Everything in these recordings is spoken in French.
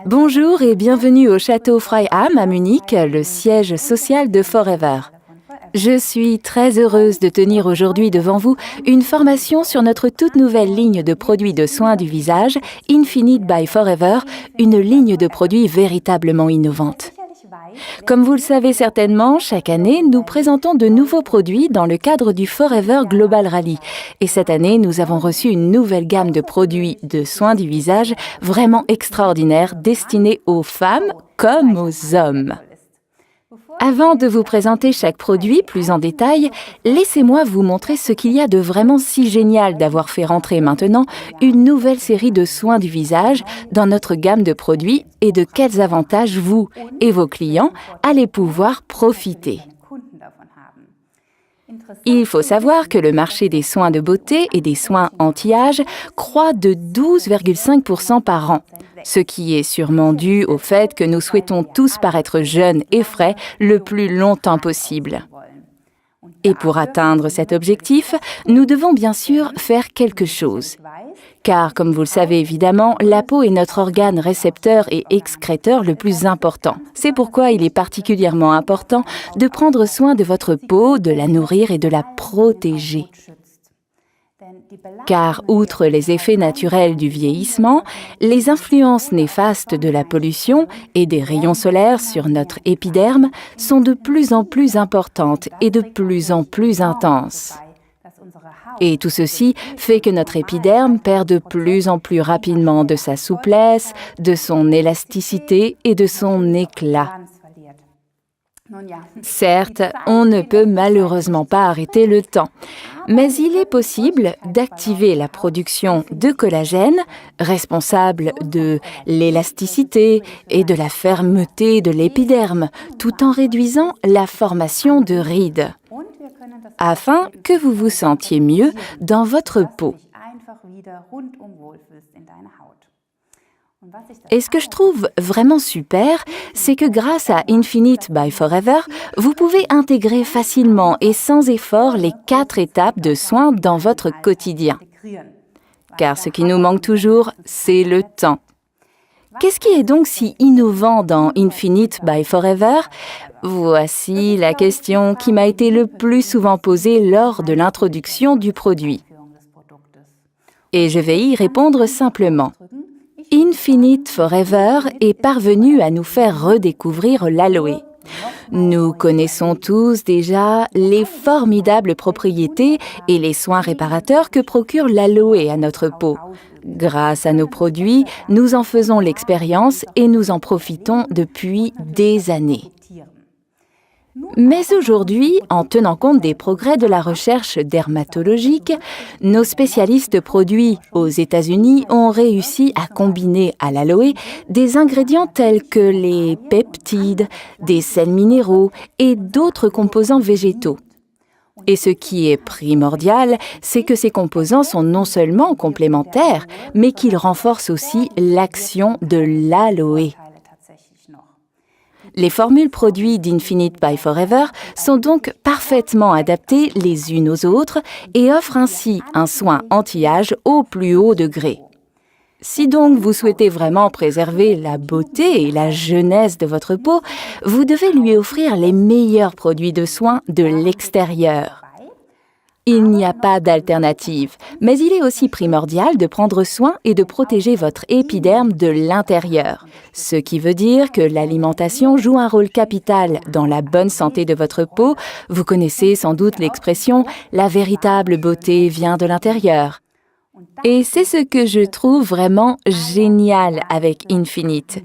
Bonjour et bienvenue au château Freiham à Munich, le siège social de Forever. Je suis très heureuse de tenir aujourd'hui devant vous une formation sur notre toute nouvelle ligne de produits de soins du visage, Infinite by Forever, une ligne de produits véritablement innovante. Comme vous le savez certainement, chaque année, nous présentons de nouveaux produits dans le cadre du Forever Global Rally. Et cette année, nous avons reçu une nouvelle gamme de produits de soins du visage vraiment extraordinaire, destinés aux femmes comme aux hommes. Avant de vous présenter chaque produit plus en détail, laissez-moi vous montrer ce qu'il y a de vraiment si génial d'avoir fait rentrer maintenant une nouvelle série de soins du visage dans notre gamme de produits et de quels avantages vous et vos clients allez pouvoir profiter. Il faut savoir que le marché des soins de beauté et des soins anti-âge croît de 12,5% par an, ce qui est sûrement dû au fait que nous souhaitons tous paraître jeunes et frais le plus longtemps possible. Et pour atteindre cet objectif, nous devons bien sûr faire quelque chose. Car, comme vous le savez évidemment, la peau est notre organe récepteur et excréteur le plus important. C'est pourquoi il est particulièrement important de prendre soin de votre peau, de la nourrir et de la protéger. Car, outre les effets naturels du vieillissement, les influences néfastes de la pollution et des rayons solaires sur notre épiderme sont de plus en plus importantes et de plus en plus intenses. Et tout ceci fait que notre épiderme perd de plus en plus rapidement de sa souplesse, de son élasticité et de son éclat. Certes, on ne peut malheureusement pas arrêter le temps, mais il est possible d'activer la production de collagène, responsable de l'élasticité et de la fermeté de l'épiderme, tout en réduisant la formation de rides, afin que vous vous sentiez mieux dans votre peau. Et ce que je trouve vraiment super, c'est que grâce à Infinite by Forever, vous pouvez intégrer facilement et sans effort les 4 étapes de soins dans votre quotidien. Car ce qui nous manque toujours, c'est le temps. Qu'est-ce qui est donc si innovant dans Infinite by Forever? Voici la question qui m'a été le plus souvent posée lors de l'introduction du produit. Et je vais y répondre simplement. Infinite Forever est parvenu à nous faire redécouvrir l'aloe. Nous connaissons tous déjà les formidables propriétés et les soins réparateurs que procure l'aloe à notre peau. Grâce à nos produits, nous en faisons l'expérience et nous en profitons depuis des années. Mais aujourd'hui, en tenant compte des progrès de la recherche dermatologique, nos spécialistes produits aux États-Unis ont réussi à combiner à l'aloe des ingrédients tels que les peptides, des sels minéraux et d'autres composants végétaux. Et ce qui est primordial, c'est que ces composants sont non seulement complémentaires, mais qu'ils renforcent aussi l'action de l'aloe. Les formules produits d'Infinite by Forever sont donc parfaitement adaptées les unes aux autres et offrent ainsi un soin anti-âge au plus haut degré. Si donc vous souhaitez vraiment préserver la beauté et la jeunesse de votre peau, vous devez lui offrir les meilleurs produits de soins de l'extérieur. Il n'y a pas d'alternative, mais il est aussi primordial de prendre soin et de protéger votre épiderme de l'intérieur. Ce qui veut dire que l'alimentation joue un rôle capital dans la bonne santé de votre peau. Vous connaissez sans doute l'expression « la véritable beauté vient de l'intérieur ». Et c'est ce que je trouve vraiment génial avec Infinite.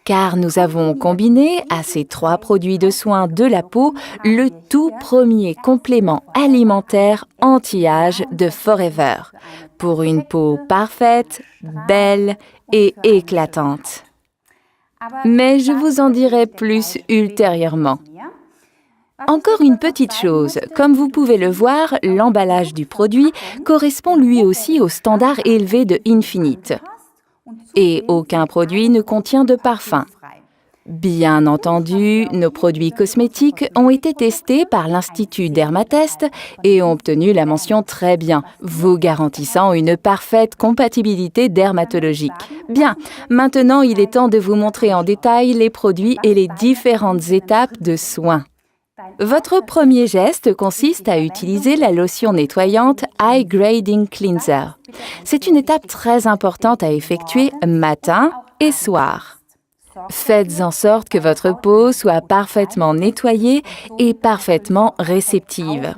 Car nous avons combiné à ces 3 produits de soins de la peau le tout premier complément alimentaire anti-âge de Forever, pour une peau parfaite, belle et éclatante. Mais je vous en dirai plus ultérieurement. Encore une petite chose, comme vous pouvez le voir, l'emballage du produit correspond lui aussi au standard élevé de Infinite. Et aucun produit ne contient de parfum. Bien entendu, nos produits cosmétiques ont été testés par l'Institut Dermatest et ont obtenu la mention très bien, vous garantissant une parfaite compatibilité dermatologique. Bien, maintenant il est temps de vous montrer en détail les produits et les différentes étapes de soins. Votre premier geste consiste à utiliser la lotion nettoyante Eye Grading Cleanser. C'est une étape très importante à effectuer matin et soir. Faites en sorte que votre peau soit parfaitement nettoyée et parfaitement réceptive.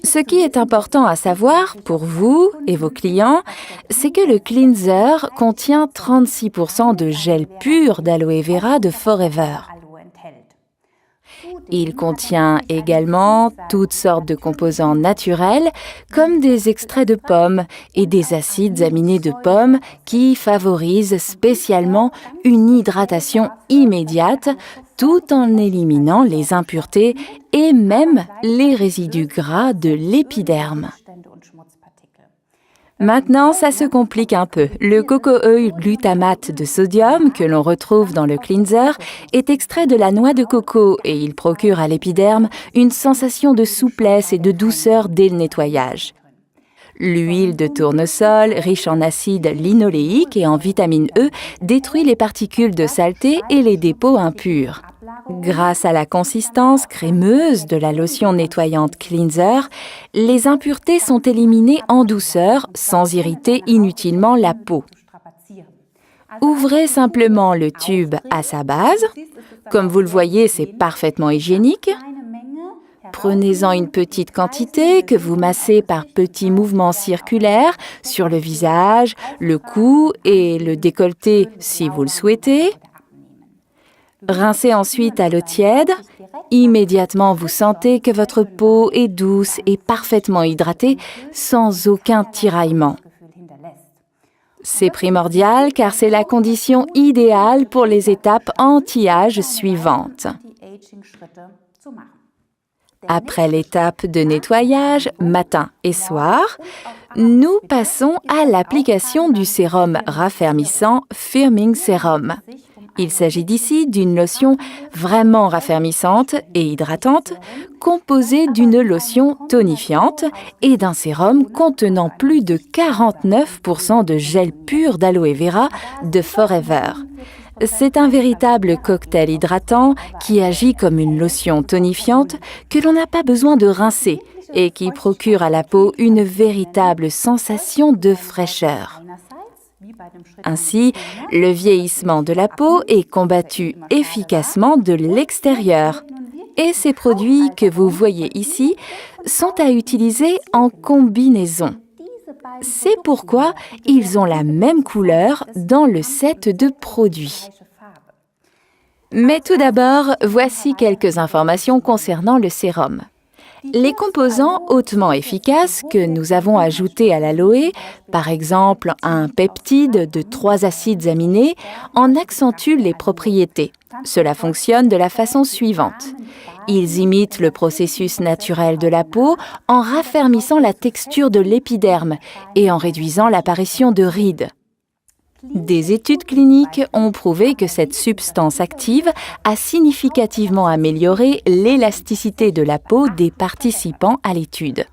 Ce qui est important à savoir pour vous et vos clients, c'est que le cleanser contient 36% de gel pur d'aloe vera de Forever. Il contient également toutes sortes de composants naturels comme des extraits de pommes et des acides aminés de pommes qui favorisent spécialement une hydratation immédiate tout en éliminant les impuretés et même les résidus gras de l'épiderme. Maintenant, ça se complique un peu. Le coco-oil glutamate de sodium que l'on retrouve dans le cleanser est extrait de la noix de coco et il procure à l'épiderme une sensation de souplesse et de douceur dès le nettoyage. L'huile de tournesol, riche en acide linoléique et en vitamine E, détruit les particules de saleté et les dépôts impurs. Grâce à la consistance crémeuse de la lotion nettoyante cleanser, les impuretés sont éliminées en douceur sans irriter inutilement la peau. Ouvrez simplement le tube à sa base. Comme vous le voyez, c'est parfaitement hygiénique. Prenez-en une petite quantité que vous massez par petits mouvements circulaires sur le visage, le cou et le décolleté si vous le souhaitez. Rincez ensuite à l'eau tiède. Immédiatement, vous sentez que votre peau est douce et parfaitement hydratée sans aucun tiraillement. C'est primordial car c'est la condition idéale pour les étapes anti-âge suivantes. Après l'étape de nettoyage, matin et soir, nous passons à l'application du sérum raffermissant Firming Serum. Il s'agit d'ici d'une lotion vraiment raffermissante et hydratante, composée d'une lotion tonifiante et d'un sérum contenant plus de 49% de gel pur d'aloe vera de Forever. C'est un véritable cocktail hydratant qui agit comme une lotion tonifiante que l'on n'a pas besoin de rincer et qui procure à la peau une véritable sensation de fraîcheur. Ainsi, le vieillissement de la peau est combattu efficacement de l'extérieur. Et ces produits que vous voyez ici sont à utiliser en combinaison. C'est pourquoi ils ont la même couleur dans le set de produits. Mais tout d'abord, voici quelques informations concernant le sérum. Les composants hautement efficaces que nous avons ajoutés à l'aloe, par exemple un peptide de 3 acides aminés, en accentuent les propriétés. Cela fonctionne de la façon suivante. Ils imitent le processus naturel de la peau en raffermissant la texture de l'épiderme et en réduisant l'apparition de rides. Des études cliniques ont prouvé que cette substance active a significativement amélioré l'élasticité de la peau des participants à l'étude.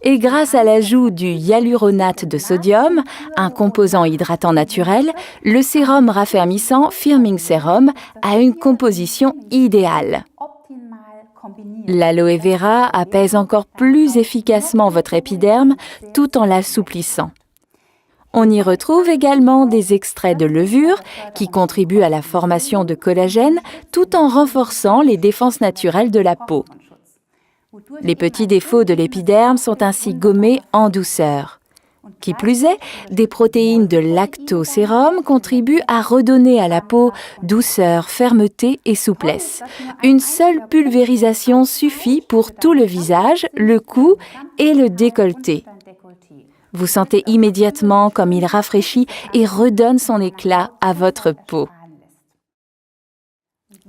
Et grâce à l'ajout du hyaluronate de sodium, un composant hydratant naturel, le sérum raffermissant Firming Serum a une composition idéale. L'aloe vera apaise encore plus efficacement votre épiderme tout en l'assouplissant. On y retrouve également des extraits de levure qui contribuent à la formation de collagène tout en renforçant les défenses naturelles de la peau. Les petits défauts de l'épiderme sont ainsi gommés en douceur. Qui plus est, des protéines de lactosérum contribuent à redonner à la peau douceur, fermeté et souplesse. Une seule pulvérisation suffit pour tout le visage, le cou et le décolleté. Vous sentez immédiatement comme il rafraîchit et redonne son éclat à votre peau.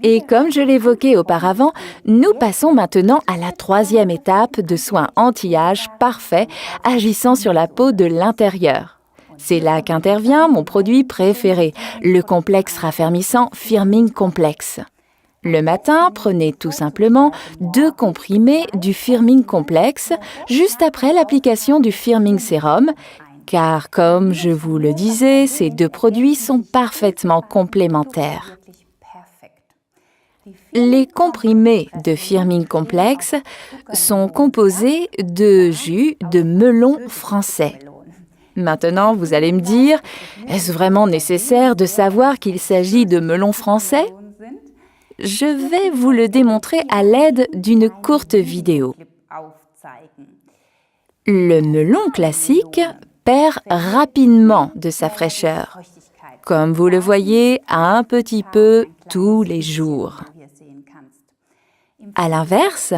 Et comme je l'évoquais auparavant, nous passons maintenant à la 3e étape de soins anti-âge parfaits agissant sur la peau de l'intérieur. C'est là qu'intervient mon produit préféré, le complexe raffermissant Firming Complex. Le matin, prenez tout simplement 2 comprimés du Firming Complex juste après l'application du Firming Sérum, car comme je vous le disais, ces 2 produits sont parfaitement complémentaires. Les comprimés de Firming Complex sont composés de jus de melon français. Maintenant, vous allez me dire, est-ce vraiment nécessaire de savoir qu'il s'agit de melon français ? Je vais vous le démontrer à l'aide d'une courte vidéo. Le melon classique perd rapidement de sa fraîcheur, comme vous le voyez un petit peu tous les jours. À l'inverse,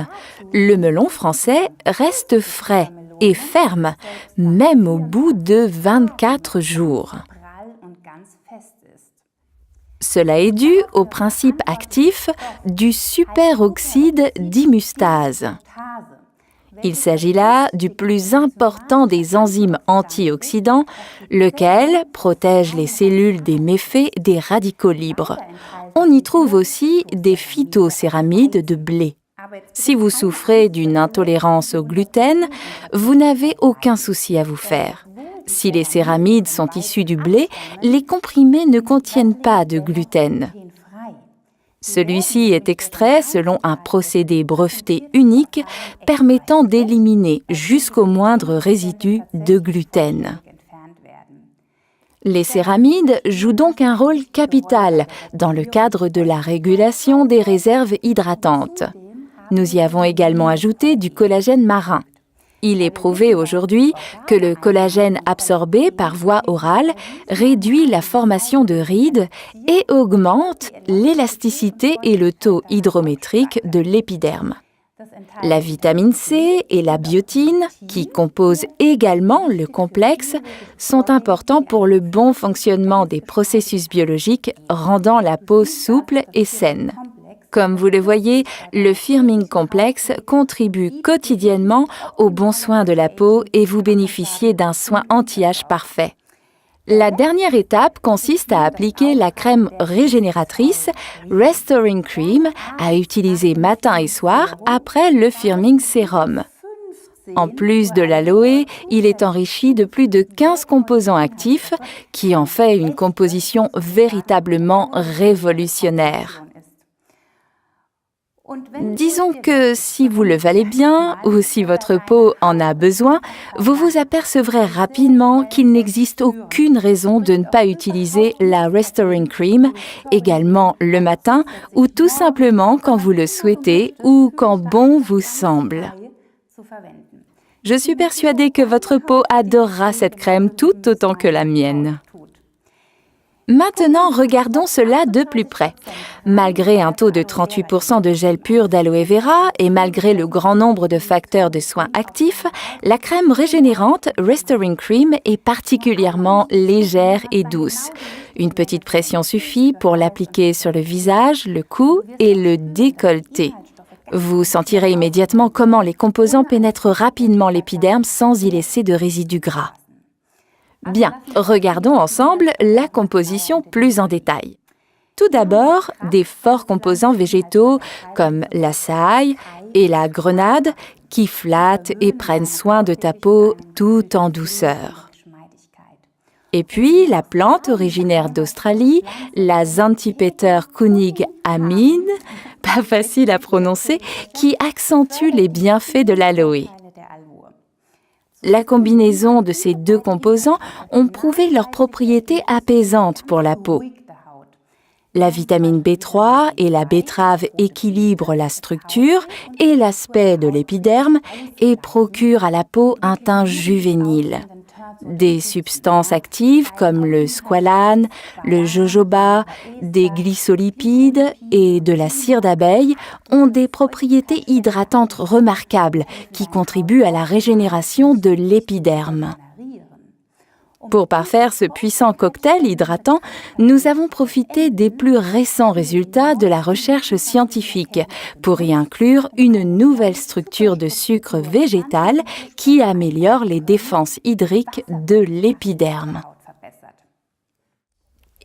le melon français reste frais et ferme, même au bout de 24 jours. Cela est dû au principe actif du superoxyde dimustase. Il s'agit là du plus important des enzymes antioxydants, lequel protège les cellules des méfaits des radicaux libres. On y trouve aussi des phytocéramides de blé. Si vous souffrez d'une intolérance au gluten, vous n'avez aucun souci à vous faire. Si les céramides sont issus du blé, les comprimés ne contiennent pas de gluten. Celui-ci est extrait selon un procédé breveté unique permettant d'éliminer jusqu'au moindre résidu de gluten. Les céramides jouent donc un rôle capital dans le cadre de la régulation des réserves hydratantes. Nous y avons également ajouté du collagène marin. Il est prouvé aujourd'hui que le collagène absorbé par voie orale réduit la formation de rides et augmente l'élasticité et le taux hydrométrique de l'épiderme. La vitamine C et la biotine, qui composent également le complexe, sont importants pour le bon fonctionnement des processus biologiques, rendant la peau souple et saine. Comme vous le voyez, le Firming Complex contribue quotidiennement au bon soin de la peau et vous bénéficiez d'un soin anti-âge parfait. La dernière étape consiste à appliquer la crème régénératrice Restoring Cream à utiliser matin et soir après le Firming Sérum. En plus de l'aloe, il est enrichi de plus de 15 composants actifs qui en fait une composition véritablement révolutionnaire. Disons que si vous le valez bien ou si votre peau en a besoin, vous vous apercevrez rapidement qu'il n'existe aucune raison de ne pas utiliser la Restoring Cream, également le matin ou tout simplement quand vous le souhaitez ou quand bon vous semble. Je suis persuadée que votre peau adorera cette crème tout autant que la mienne. Maintenant, regardons cela de plus près. Malgré un taux de 38% de gel pur d'aloe vera et malgré le grand nombre de facteurs de soins actifs, la crème régénérante Restoring Cream est particulièrement légère et douce. Une petite pression suffit pour l'appliquer sur le visage, le cou et le décolleté. Vous sentirez immédiatement comment les composants pénètrent rapidement l'épiderme sans y laisser de résidus gras. Bien, regardons ensemble la composition plus en détail. Tout d'abord, des forts composants végétaux comme la saille et la grenade qui flattent et prennent soin de ta peau tout en douceur. Et puis, la plante originaire d'Australie, la Zantipeter Kunig amine, pas facile à prononcer, qui accentue les bienfaits de l'aloe. La combinaison de ces 2 composants ont prouvé leurs propriétés apaisantes pour la peau. La vitamine B3 et la betterave équilibrent la structure et l'aspect de l'épiderme et procurent à la peau un teint juvénile. Des substances actives comme le squalane, le jojoba, des glycolipides et de la cire d'abeille ont des propriétés hydratantes remarquables qui contribuent à la régénération de l'épiderme. Pour parfaire ce puissant cocktail hydratant, nous avons profité des plus récents résultats de la recherche scientifique pour y inclure une nouvelle structure de sucre végétal qui améliore les défenses hydriques de l'épiderme.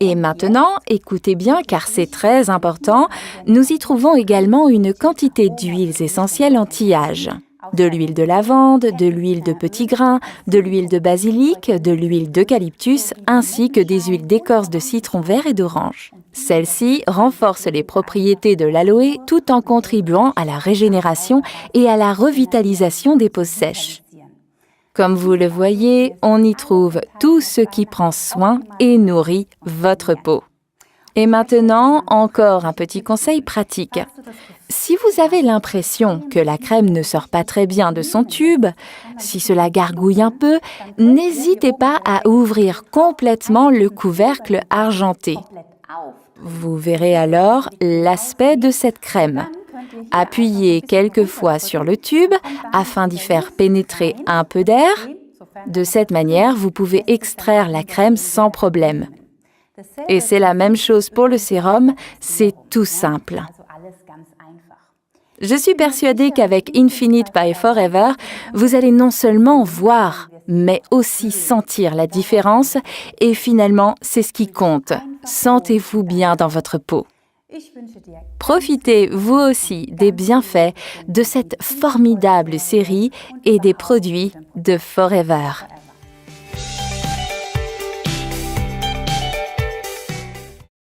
Et maintenant, écoutez bien car c'est très important, nous y trouvons également une quantité d'huiles essentielles anti-âge. De l'huile de lavande, de l'huile de petits grains, de l'huile de basilic, de l'huile d'eucalyptus, ainsi que des huiles d'écorce de citron vert et d'orange. Celles-ci renforcent les propriétés de l'aloe tout en contribuant à la régénération et à la revitalisation des peaux sèches. Comme vous le voyez, on y trouve tout ce qui prend soin et nourrit votre peau. Et maintenant, encore un petit conseil pratique. Si vous avez l'impression que la crème ne sort pas très bien de son tube, si cela gargouille un peu, n'hésitez pas à ouvrir complètement le couvercle argenté. Vous verrez alors l'aspect de cette crème. Appuyez quelques fois sur le tube afin d'y faire pénétrer un peu d'air. De cette manière, vous pouvez extraire la crème sans problème. Et c'est la même chose pour le sérum, c'est tout simple. Je suis persuadée qu'avec Infinite by Forever, vous allez non seulement voir, mais aussi sentir la différence et finalement, c'est ce qui compte. Sentez-vous bien dans votre peau. Profitez vous aussi des bienfaits de cette formidable série et des produits de Forever.